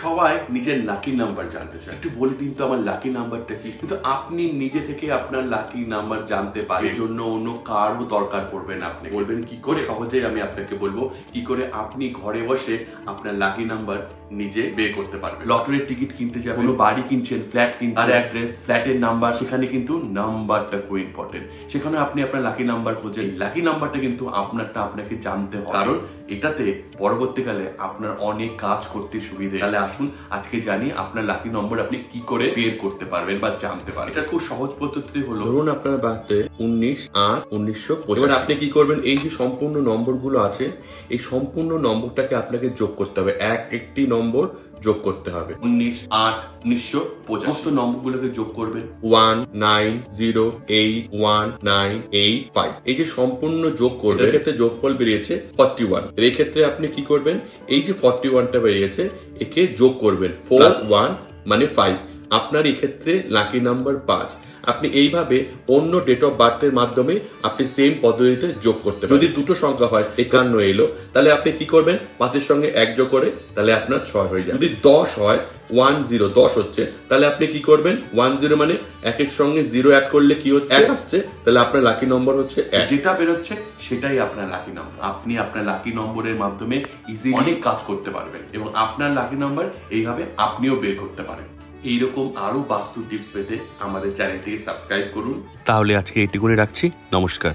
সবাই নিজের lucky number জানতে চায়। একটু বলে দিন তো আমার লাকি নাম্বারটা কি। কিন্তু আপনি নিজে থেকে আপনার লাকি নাম্বার জানতে পারেন, এর জন্য অন্য কারো দরকার পড়বে না। আপনি বলবেন কি করে, সহজেই আমি আপনাকে বলবো কি করে আপনি ঘরে বসে আপনার লাকি নাম্বার নিজে বের করতে পারবেন। লটারির টিকিট কিনতে যাবেন, কোনো বাড়ি কিনছেন, ফ্ল্যাট কিনছেন, আর অ্যাড্রেস, ফ্ল্যাটের নাম্বার, সেখানে কিন্তু নাম্বারটা খুব ইম্পর্টেন্ট। সেখানে আপনি আপনার লাকি নাম্বার খোঁজেন। লাকি নাম্বারটা কিন্তু আপনারটা আপনাকে জানতে হবে, কারণ এটাতে পরবর্তীকালে আপনার অনেক কাজ করতে সুবিধে। তাহলে আসুন আজকে জানি আপনার লাকি নম্বর আপনি কি করে বের করতে পারবেন বা জানতে পারবেন। এটা খুব সহজ পদ্ধতি হলো, ধরুন আপনার বার্থডে 19/8/1985। এবার আপনি কি করবেন, এই যে সম্পূর্ণ নম্বরগুলো আছে এই সম্পূর্ণ নম্বরটাকে আপনাকে যোগ করতে হবে, একটি নম্বর যোগ করতে হবে। 19/8/1985 সমস্ত নম্বরগুলোকে যোগ করবেন 19081985। এই যে সম্পূর্ণ যোগ করবেন, এর ক্ষেত্রে যোগফল বেরিয়েছে 41। এই ক্ষেত্রে আপনি কি করবেন, এই যে 41টা বেরিয়েছে একে যোগ করবেন 4 মানে 5। আপনার এই ক্ষেত্রে লাকি নাম্বার 5। আপনি এইভাবে অন্য ডেট অফ বার্থের মাধ্যমে আপনি সেম পদ্ধতিতে যোগ করতে পারেন। যদি দুটো সংখ্যা হয় 51 এলো, তাহলে আপনি কি করবেন, 5-এর সঙ্গে 1 যোগ করে তাহলে আপনার 6 হয়ে যাবে। যদি 10 হয় 10 হচ্ছে, তাহলে আপনি কি করবেন, 10 মানে 1-এর সঙ্গে 0 অ্যাড করলে কি হচ্ছে, 1 আসছে, তাহলে আপনার লাকি নম্বর হচ্ছে 1। যেটা বেরোচ্ছে সেটাই আপনার লাকি নম্বর। আপনি আপনার লাকি নম্বরের মাধ্যমে ইজিলি অনেক কাজ করতে পারবেন এবং আপনার লাকি নম্বর এইভাবে আপনিও বের করতে পারেন। এইরকম আরো বাস্তু টিপস পেতে আমাদের চ্যানেলটিকে সাবস্ক্রাইব করুন। তাহলে আজকে এইটুকুনি রাখছি। নমস্কার।